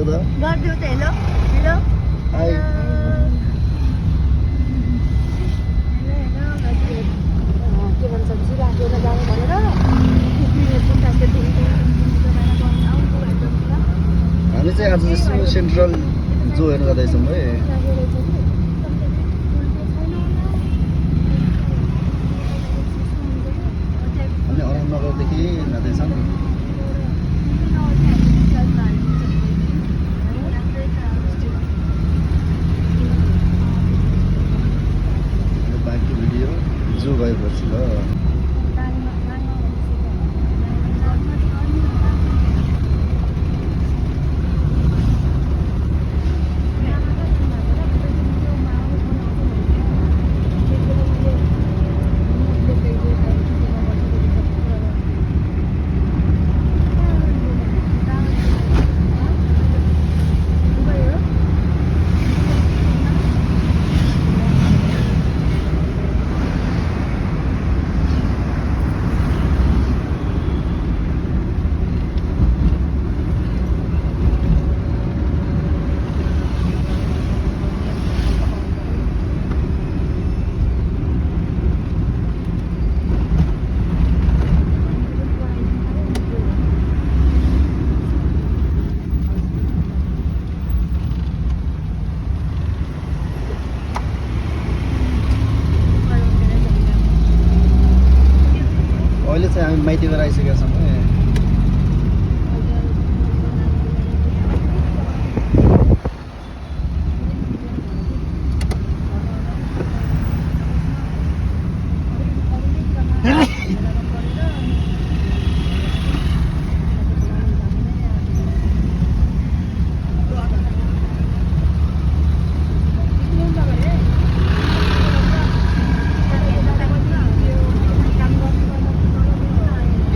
गरिदेऊ त गरिदेऊ त हेलो हेलो हाई के भन्छ जिराफेर जाने भनेर हामी चाहिँ आज सेन्ट्रल जो हेर्न जाँदैछौँ है अनि अहमदनगरदेखि जाँदैछौँ बाँकी भिडियो जो गएपछि ल अहिले चाहिँ हामी माइतीबाट आइसकेका छौँ के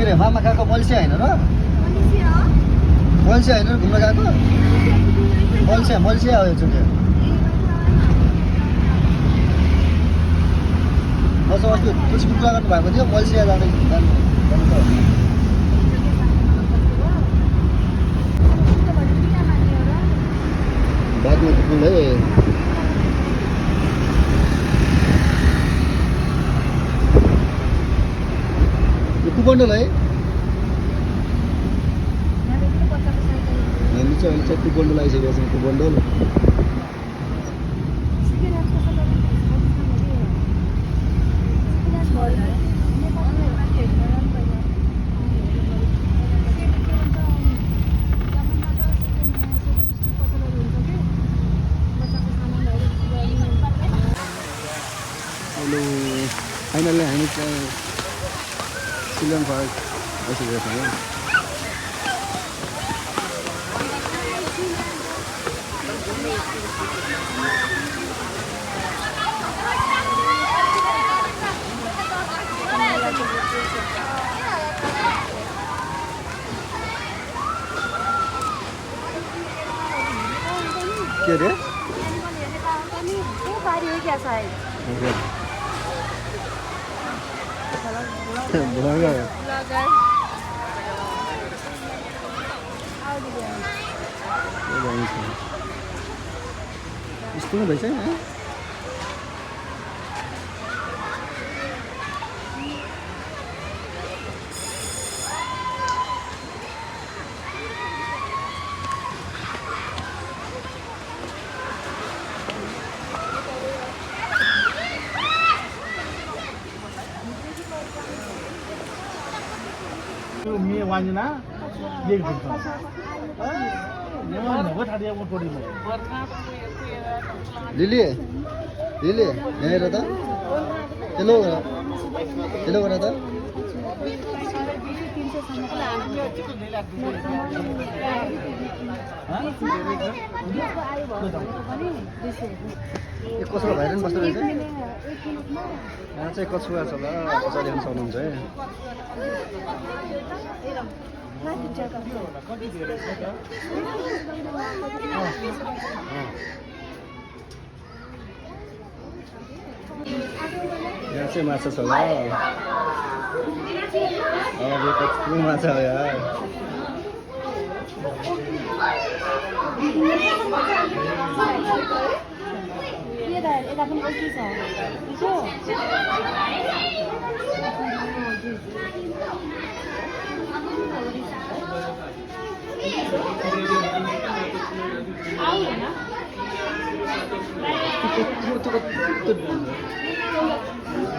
अरे मामा गएको मल्सिया होइन र मल्सिया होइन घुम्न गएको मल्सिया हो यो चाहिँ मसँग अस्ति तुलसी कुरा गर्नु भएको थियो मल्सिया जानु त बागमती पुल है यो कुपन्डल है हामी चाहिँ अहिले चाहिँ कुपन्डल आइसकेका छौँ कुपन्डल हेलो फाइनल्ली हामी चाहिँ चिल्ड्रेन पार्क आइसकेका छौँ के अरे ब्लगर यस्तो नै भइसक्यो है मी वांजना एक दिन लिली लिली यहाँ हेर त हेलो हेलो गर त यो कसो भाइरन बस्दो रहेछ यहाँ चाहिँ कछुवा छ ल कसरी देख्न सक्नुहुन्छ है यहाँ चाहिँ माछा छ ल अब कस्तो माछा हो यार यता पनि ओके छ यसो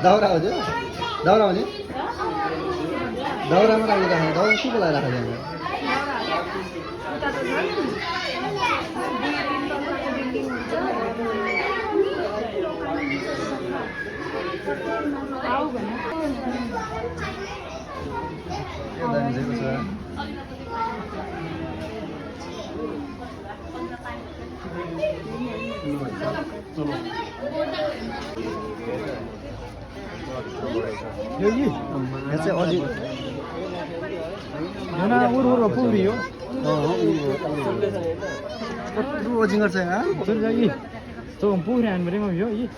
दाउरा हो दाउरा हो नि दाउरामा राखेर राखेँ दाउरा के को लागि राखेको 여기 यहाँ चाहिँ अझै 하나 우르르 뿌리요. अजिङ्गर छ यहाँ 저 여기 조금 뿌리 안 버리면 요 이.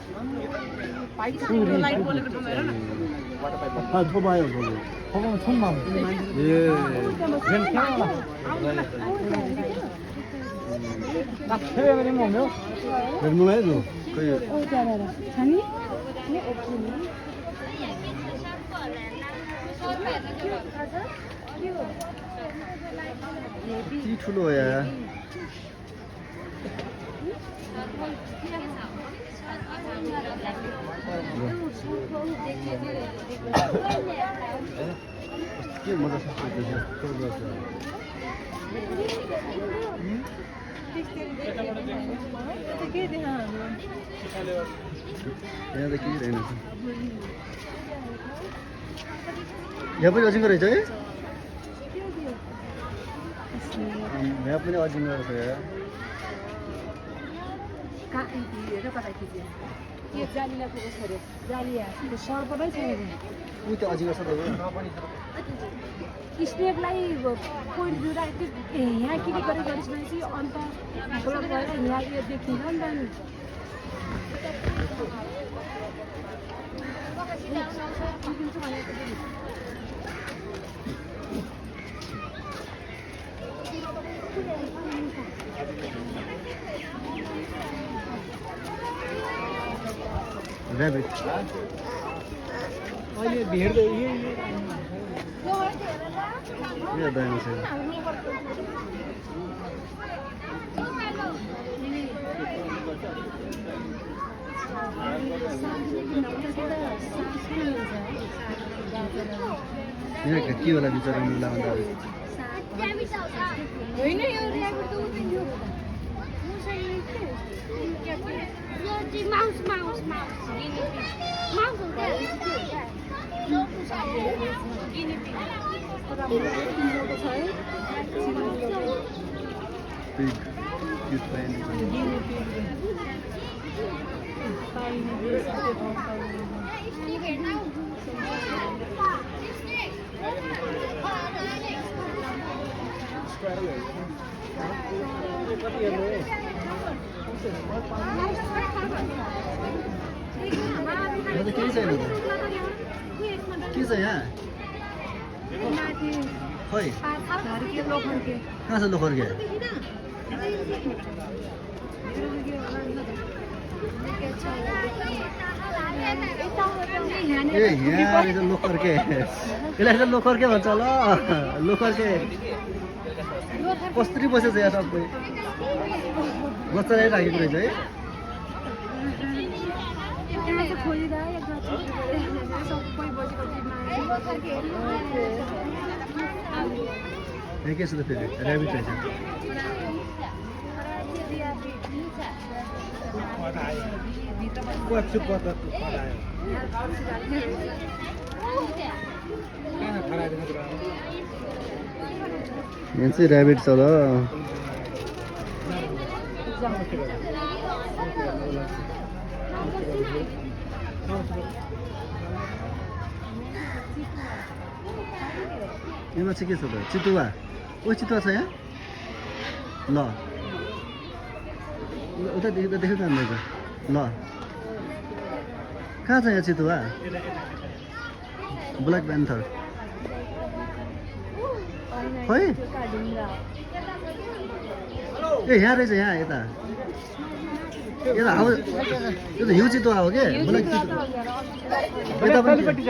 아, 줘봐요, 저기. 저거는 천만. ए 그냥 태워라. 딱 태워버리면 오면 हेर्नुलाई लु खै छानी नि ओप्सनी के ठुलो हो यहाँ के मजा छ यहाँ त के रहेन यहाँ पनि अजिङ्गर रहेछ है यहाँ पनि अजिङ्गर छ यो जालीलाई को कसरी जाली त्यो सर्प नै छैन ऊ त्यो अजिङ्गर छ स्नेकलाई पोइन्ट जुरा यहाँ के गरेर गरिसकेपछि अन्त ब्लक भएर यहाँ यो देखिन्छ नि त ऱ्याबिट अहिले भेट्दै यो दामी छ यहाँ के होला बिचरा मुला भन्दा होइन यो ऱ्याबिट त उभिन्थ्यो Mouse, mouse, mouse. Guinea pig. Mouse is there. Guinea pig. Pig. Cute find. Guinea pig. यहाँ त केही छैन के छ यहाँ खै कहाँ छ लोखर्के ए यहाँ रहेछ लोखर्के यसलाई त लोखर्के भन्छ ल लोखर्के कस्तरी बसेछ यहाँ सबै बच्चा राखेको रहेछ है यहाँ के छ त फेरि ऱ्याबिट रहेछ यहाँ चाहिँ ऱ्याबिट छ ल यसमा चाहिँ के छ त चितुवा ओ चितुवा छ यहाँ ल उता देख्नु जान्दैछ ल कहाँ छ यहाँ चितुवा ब्ल्याक प्यान्थर खै ए यहाँ रहेछ यहाँ यता यता हाउ यो त हिउँ चितुवा हो के मलाई यता पनि पट्टि छ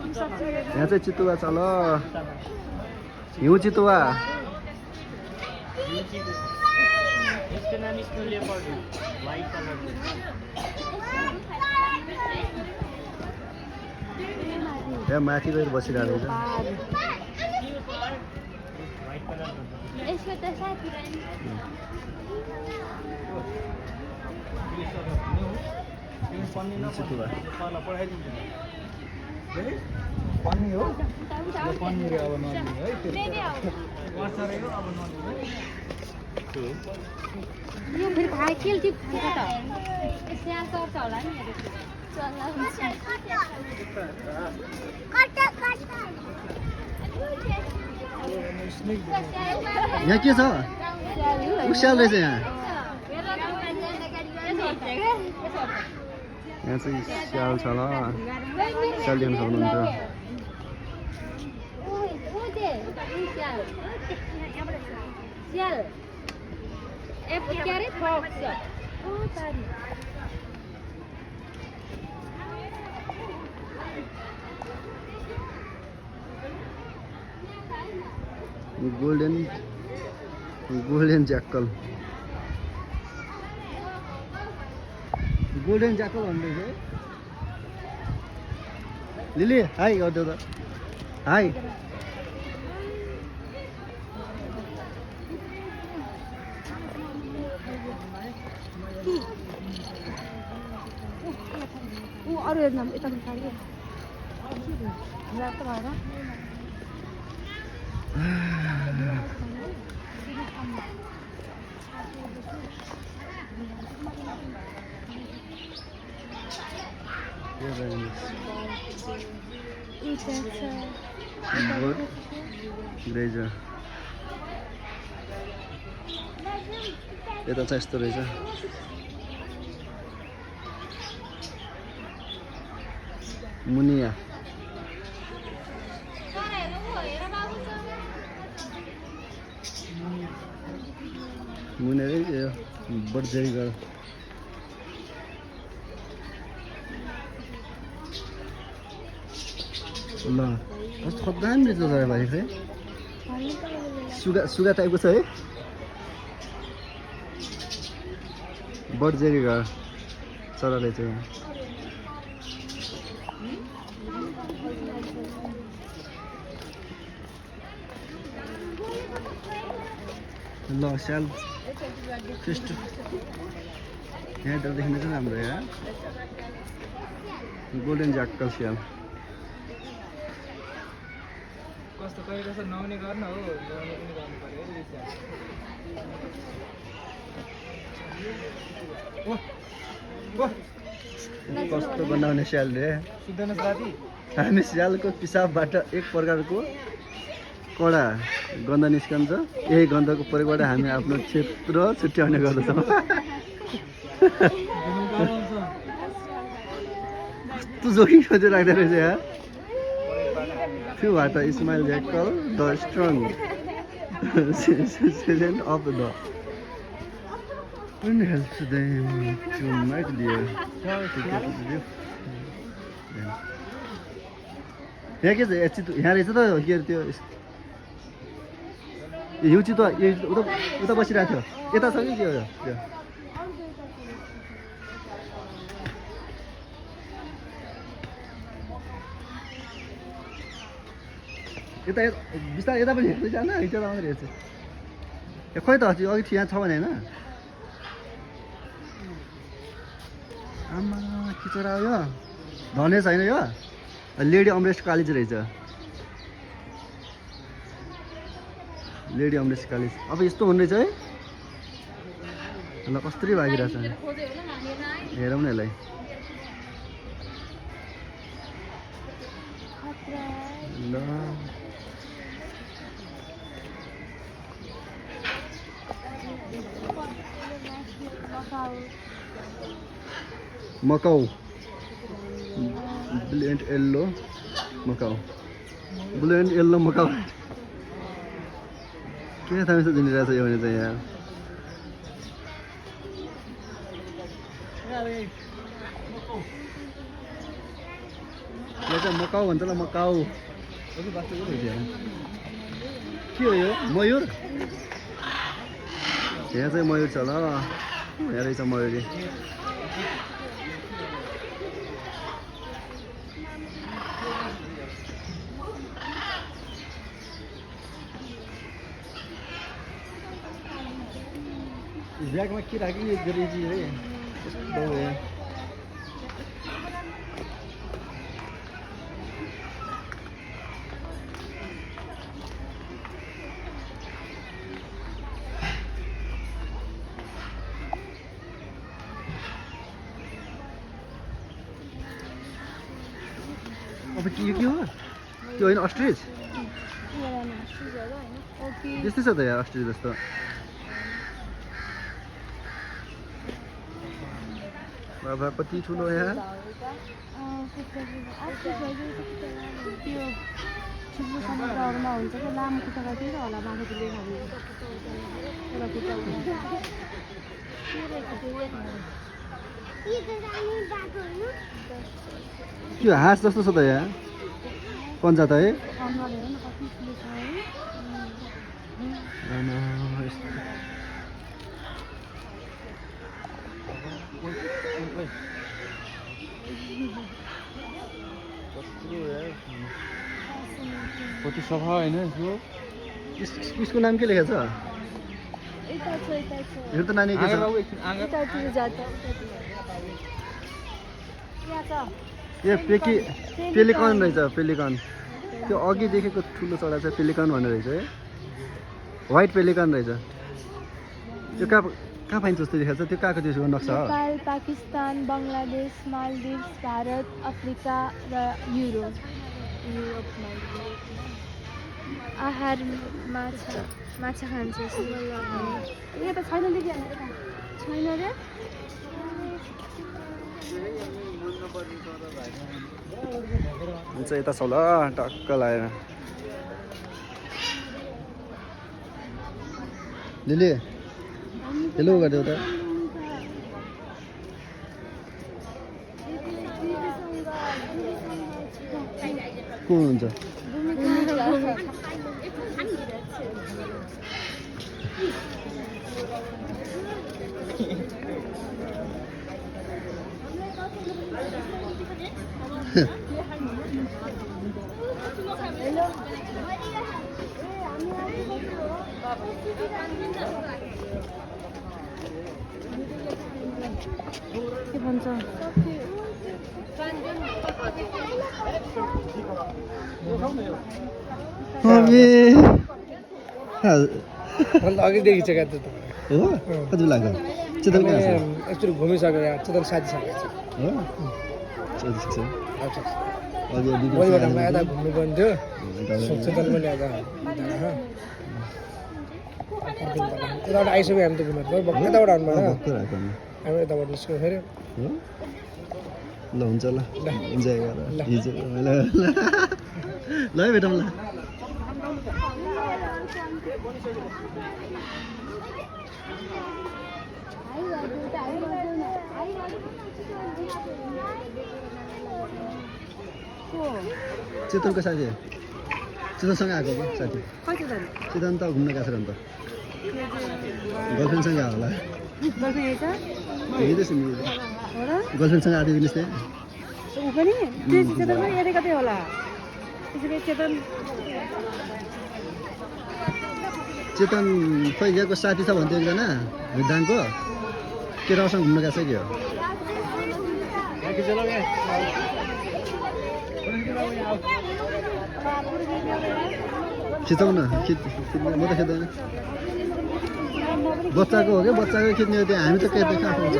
यहाँ चाहिँ चितुवा छ ल हिउँ चितुवा यसको नाम स्नो लेपर्ड हो व्हाइट कलर यहाँ माथि गएर बसिरहेको रहेछ व्हाइट कलर यसको त साथी चितुवा पन्नी हो यो पन्नी अब नदिनु है त्यो अचारै हो अब नदिनु यो फेरि भाइ केल्टी खान्छ त स्याल चर्छ होला नि यहाँ के छ स्याल रहेछ यहाँ यहाँ चाहिँ स्याल छ ल स्याल देख्न सक्नुहुन्छ स्याल एप के अरे फक्स गोल्डन ज्याकल गोल्डन ज्याकल भन्दै थियो लिली हाई गरिदेऊ त हाई अरू हेर्न यता निकाल्यो रातो भएर रहेछ यता चाहिँ यस्तो रहेछ मुनिया मुनिया यो बर्जरी गर ल कस्तो खतम रहेछ तर भाइ खै सुगा टाइपको छ है बर्जरी घर चराले चाहिँ ल स्याल फिस्ट यहाँ देखिन चाहिँ राम्रो यहाँ गोल्डन ज्याकल स्याल कस्तो कहिले कस्तो नआउने गर्न हो ल्याउने पनि गर्नु पर्यो कस्तो बनाउने स्याल रे सुत्दैन साथी हामी स्यालको पिसाबबाट एक प्रकारको कडा गन्ध निस्कन्छ यही गन्धको प्रयोगबाट हामी आफ्नो क्षेत्र छुट्याउने गर्दछौँ कस्तो जोखिम सोचेर राख्दो रहेछ यहाँ त्योबाट इस्माइल jackal the strong season of the and helps them to make their यहाँ के छ यहाँ रहेछ त के अरे त्यो हिउँ चितुवा उता बसिरहेको थियो यता छ कि के हो त्यो यता बिस्तारै यता पनि हेर्दै जान यता आउँदै हेर्छ ए खोइ त अघि यहाँ छ भने होइन आमा के चरा हो यो धनेस होइन यो लेडी अमरेस्ट कालिज रहेछ लेडी अमरेस्ट कालिज अब यस्तो हुने रहेछ है ल कस्तरी भागिरहेछ हेरौँ न यसलाई ल Macau blend yellow Macau blue and yellow Macau के थाहा दिनिरहेछ यो भने चाहिँ यहाँ यो चाहिँ मकाउ भन्छ ल मकाउ के हो यो मयूर यहाँ चाहिँ मयूर छ ल यहाँ रहेछ मयूरी ब्यागमा के राख्यो यो गरेजी है कस्तो हो अब के हो त्यो होइन अस्ट्रिच त्यस्तै छ त यहाँ अस्ट्रिच जस्तो बाबा कति ठुलो यहाँ समुद्रहरूमा हुन्छ कि लामो खुट्टा काटेर होला बाँधेकोले त्यो हाँस जस्तो छ त यहाँ पन्जा त है कति सफा होइन यसको नाम के लेखेको छ यो त नानी के छ ए पेलिकन रहेछ पेलिकन त्यो अघि देखेको ठुलो चरा चाहिँ पेलिकन भन्ने रहेछ है व्हाइट पेलिकन रहेछ त्यो कहाँ पाइन्छ जस्तो देखाएको छ त्यो कहाँको त्यसको नक्सा हो नेपाल पाकिस्तान बङ्गलादेश मालदिभ्स भारत अफ्रिका र युरोपमा आहार माछा खान्छ यहाँ त छैन देखि छैन रे हुन्छ यता छ ल टक्क लगाएर लिली हेलो गरिदेऊ त को हुनुहुन्छ के भन्छ अघिदेखि चाहिँ हो कति लाग्छ चेतन कहाँ छ एक्चुअली घुमिसक्यो यहाँ चेतन साथी हो अघि भोलिबाट म यता घुम्नु पर्ने थियो चेतन पनि यता यताबाट आइसक्यो हामी त घुमेर यताबाट आउनु पर्छ हामी यताबाट निस्क्यो फेरि ल हुन्छ ल इन्जोय गर हिजो ल है भेटौँ ल चेतनको साथी चेतनसँग आएको हो साथी चेतन त घुम्न गएको छ अन्त गर्लफ्रेन्डसँग आयो होला हिँड्दैछ नि गर्लफ्रेन्डसँग आएको दिनुहोस् त्यहाँ ऊ पनि चेतन पनि यतै कतै होला चेतन खोइ यहाँको साथी छ भन्थ्यो एकजना दाङको केटासँग घुम्न गएको छ कि हो खिचाउन म त खिच्दैन बच्चाको हो क्या बच्चाको खिच्ने हो त्यहाँ हामी त के कहाँ पाउँछ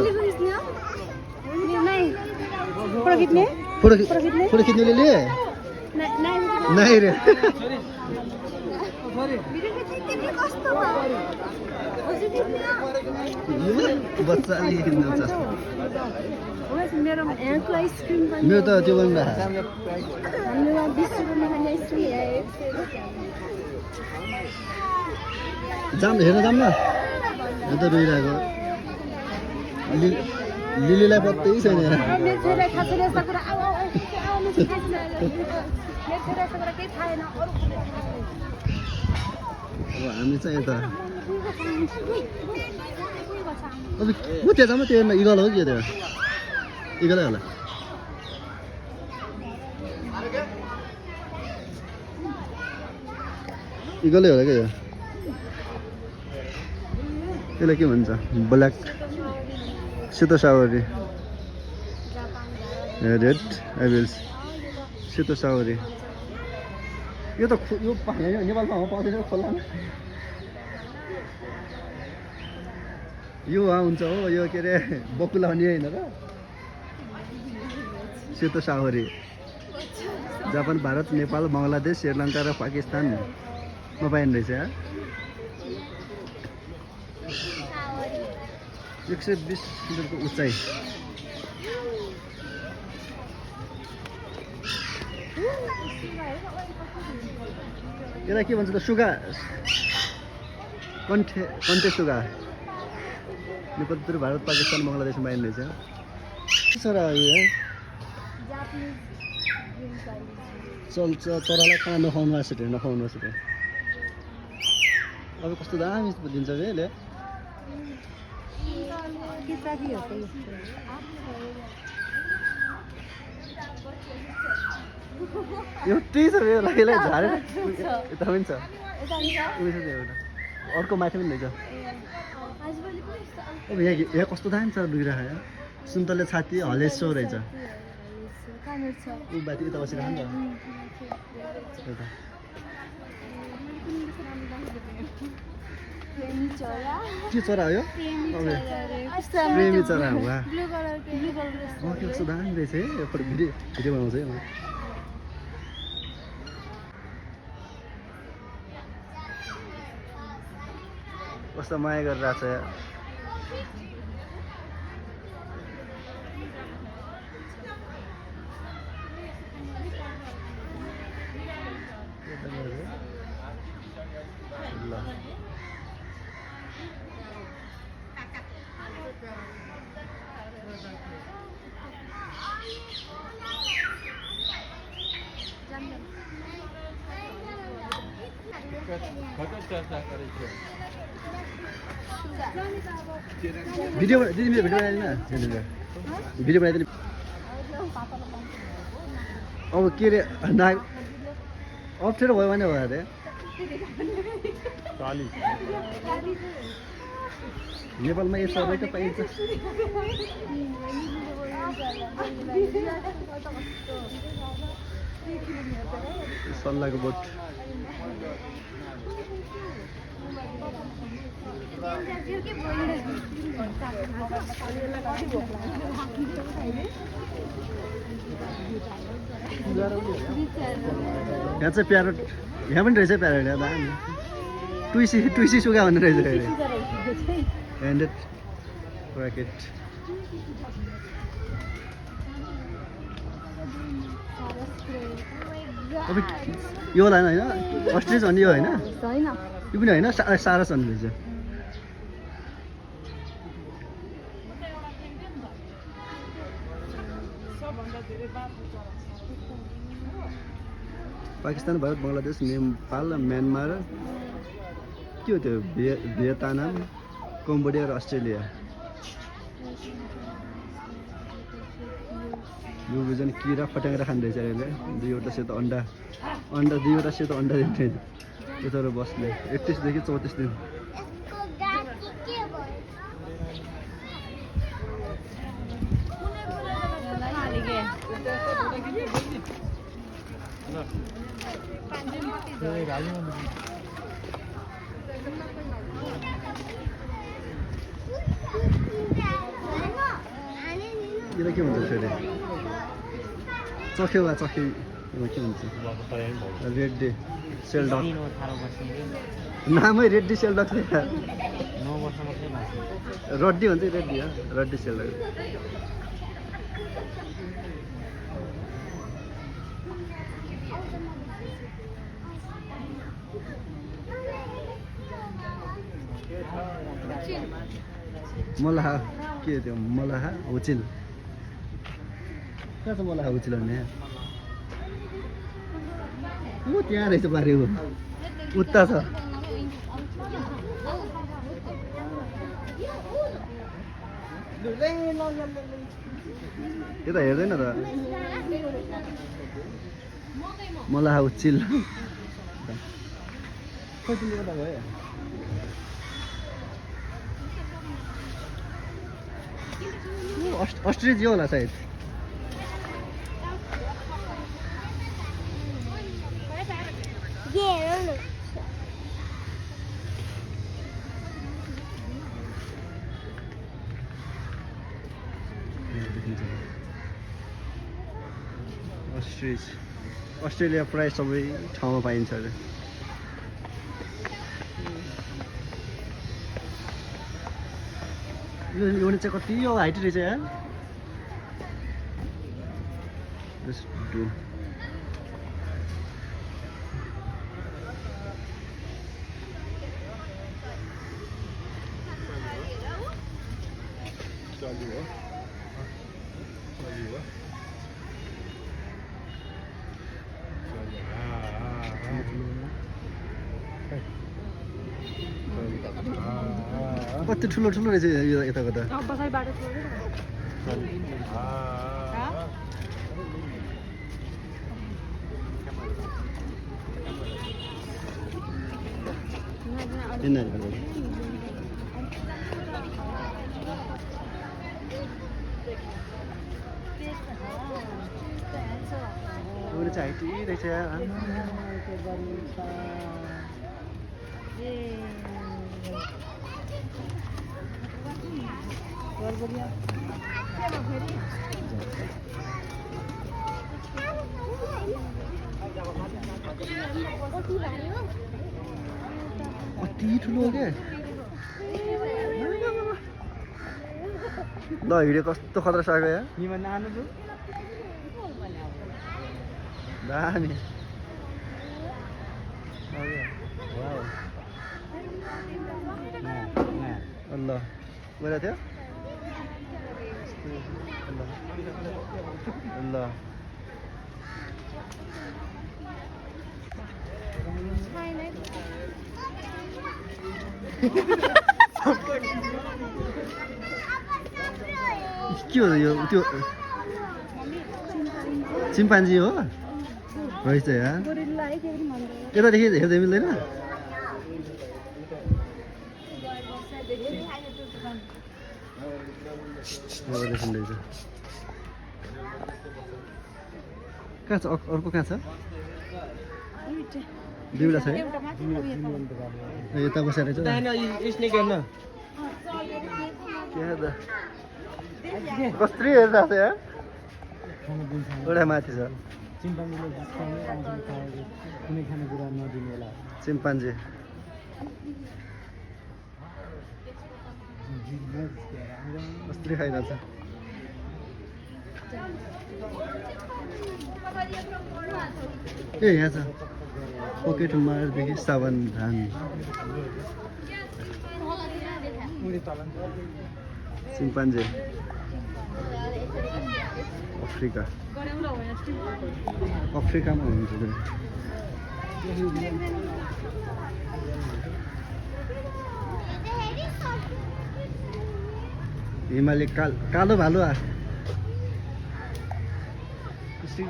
फोटो खिच्नेले लिए नाइ रे बच्चाले खिच्नु होस् मेरोमा यहाँको आइसक्रिम पनि मेरो त त्यो पनि राख हाम्रोमा 20 रुपियाँमा खाने आइसक्रिम जाम हेर्न जाम न यो त रोइरहेको लिलीलाई पत्तै छैन मेरो छोरालाई थाहा छैन यस्ता कुरा आऊ आऊ आऊ मेरो छोरा यस्ता कुरा केही थाहा छैन अरू कुरा थाहा छैन अब हामी चाहिँ यता अब ऊ त्यहाँ जाऊँ त्यो इगल हो कि त्यो इगलै होला इगलै होला क्या यो यसलाई के भन्छ ब्ल्याक सेतो सावरी रेड एभेल्स सेतो सावरी यो त यो नेपालमा पाउँदैन खोला यो हुन्छ हो यो के अरे बकुला हुने होइन र सेतो सावरी जापान भारत नेपाल बङ्गलादेश श्रीलङ्का र पाकिस्तानमा पाइने रहेछ 120 मिटरको उचाइ यसलाई के भन्छ त सुगा कन्ठे सुगा नेपाल भारत पाकिस्तान बङ्गलादेशमा पाइने रहेछ चरा यो चल्छ चरालाई कहाँ नखाउनु आएको नखाउनु आएको अब कस्तो दामी दिन्छ कि यसले एउटै छ यसलाई झारेर यता पनि छ अर्को माथि पनि रहेछ अब यहाँ कस्तो दामी छ डुगिरहेको सुन्तले छाती हलेसो रहेछ ऊ बाटी उता बसेर नि त के चरा हो यो प्रेमी चरा हो वा के कस्तो दामी रहेछ है भिडियो बनाउँछ है कस्तो माया गरिरहेको छ भिडियो दिदी मेरो भिडियो बनाइदिनु भिडियो बनाइदिनु अब के अरे अप्ठ्यारो भयो भने भयो अरे नेपालमा यो सबै त पाइन्छ सल्लाहको बोट यहाँ चाहिँ प्यारोट यहाँ पनि रहेछ प्यारोट यहाँ दामी टुइसी सुगा भन्ने रहेछ ह्यान्डेड ऱ्याकेट अब यो होला होइन अस्ट्रिच अनि यो होइन यो पनि होइन सारस अनि रहेछ पाकिस्तान भारत बङ्गलादेश नेपाल म्यानमार के हो त्यो भियतनाम कम्बोडिया र अस्ट्रेलिया यो बिजन किरा फट्याङ्ग्रा खाँदै रहेछ यसले दुईवटा सेतो अन्डा दुईवटा सेतो अन्डा दिन्छ यताबाट बस्ने 31 देखि 34 दिन यसलाई के भन्छ फेरि चख्यो के भन्छ रेड डे सेलडक नामै रेड्डी सेलडक छ रड्डी भन्छ रेड्डी रड्डी सेलडक मलाहा के त्यो मलाहा हुचिल कहाँ छ मलाहा हुचिल भन्ने ऊ त्यहाँ रहेछ बारे ऊ उत्ता छ त्यो त हेर्दैन त मलाहा हुचिल कतिले गर्दा भयो अस्ट्रिच होला सायद अस्ट्रिच अस्ट्रेलिया प्रायः सबै ठाउँमा पाइन्छ अरे यो चाहिँ कति यो हाइट रहेछ यार कति ठुलो ठुलो रहेछ यो यता कता बसाइ बाटो छोडेर हाइट रहेछ कति ठुलो हो क्या ल हिँड्यो कस्तो खतरा साको या दामी ल गएर थियो ल के हो यो त्यो चिम्पान्जी हो रहेछ यार यतादेखि हेर्दै मिल्दैन कहाँ छ अर्को कहाँ छ दुईवटा छ है यता बसेर कस्तरी हेर्दा छ यार एउटा माथि छ चिम्पान्जी कस्तरी खाइरहेछ ए यहाँ छ पकेट मारदेखि साबन धान चिम्पान्जी अफ्रिका अफ्रिकामा हुन्छ हिमाली कालो भालु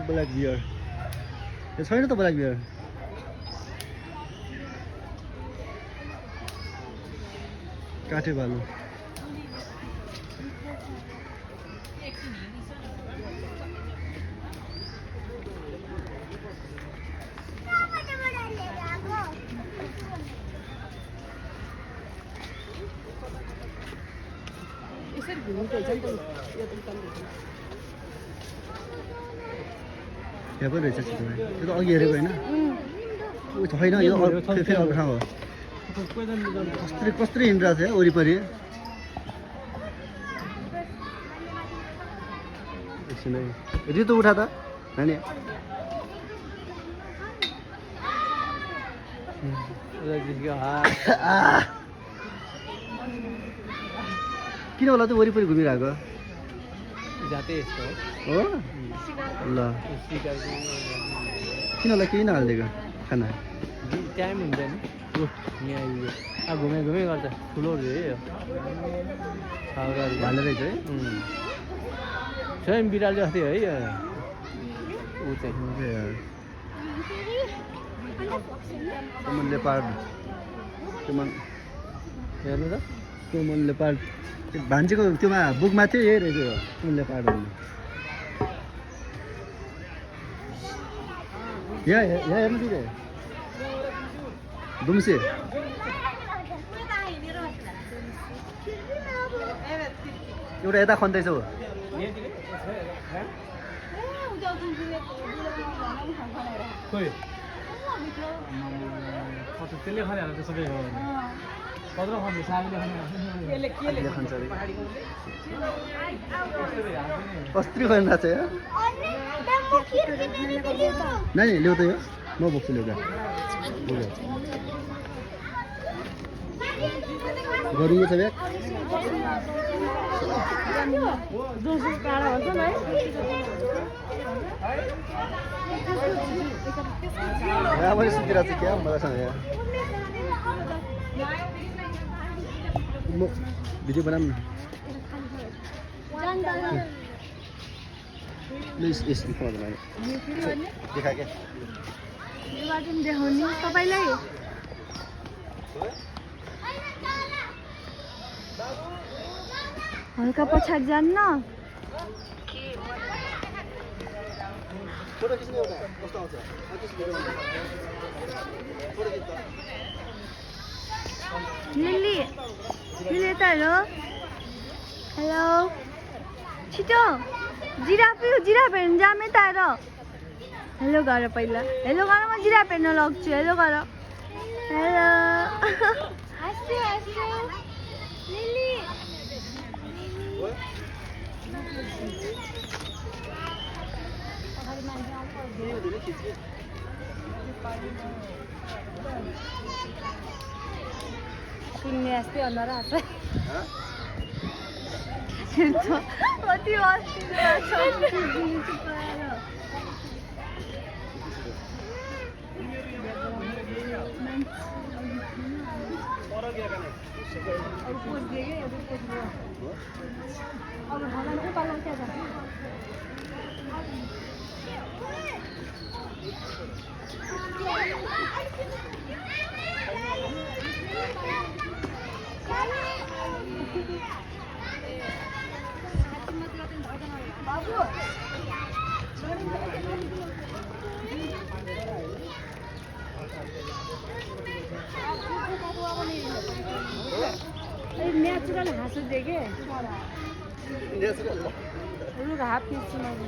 ब्ल्याक बियर छैन त ब्ल्याक बियर काटे भालु यहाँ पनि रहेछ यो त अघि हेरेको होइन छैन यो फेरि अर्को ठाउँ हो कस्तरी हिँडिरहेको छ वरिपरि एकछिन है रितु उठा त नानी किन होला त वरिपरि घुमिरहेको जातै यस्तो हो ल किन होला केही नहालिदिएको खाना टाइम हुँदैन यहाँ घुमे घुमे गर्छ ठुलो है यो भाले रहेछ है स्वयं बिराल जस्तै है यो ऊ चाहिँ कमन लेपार्ड हेर्नु त कमन लेपार्ड भान्जीको त्योमा बुकमा थियो यही रहेछ यो कमन लेपार्ड भन्ने यहाँ हेर्नु दिदे दुम्से एउटा यता खन्दैछ हो खोइ त्यसले खाने हाल्छ सबै हो कत्रो खान्छ सागले आफूले खान्छ अरे अस्त्री खानु छ यहाँ नानी ल्याउ त यो म बोक्छु ल्याउँदा गरियो छ ब्याग यहाँ पनि सुतिरहेको छु क्या मजासँग यहाँ म भिडियो बनाऊँ न यसको देखा क्या देखाउने तपाईँलाई हल्का पछाडि जान्न फोटो खिच्ने एउटा कस्तो आउँछ लिली लिली यता हेलो हेलो छिटो जिराफ हेर्नु जाम यता हेर हेलो गर पहिला हेलो गर म जिराफ हेर्न लग्छु हेलो गर हेलो लिली सुन्ने जस्तै अनुहार आएको कति अब भगवानको पालन क्या छ नेचुरल हाँसो देखेँ रुख हात पिस्छु मैले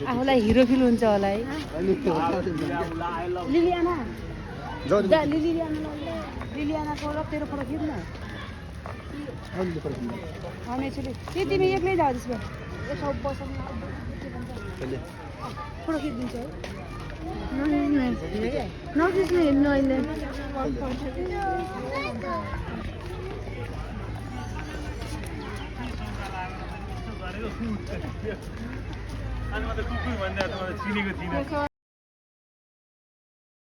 आफूलाई हिरो फिल हुन्छ होला है लिलियाना लिलियानाको र तेरो फोटो खिच्न के तिमी एक्लै जाऊ त्यसमा यसो बसाउनु फोटो खिचिदिन्छ है नखिच्नु हेर्नु अहिले अनि म त कुकुर भन्दा त मलाई चिनेको थिइनँ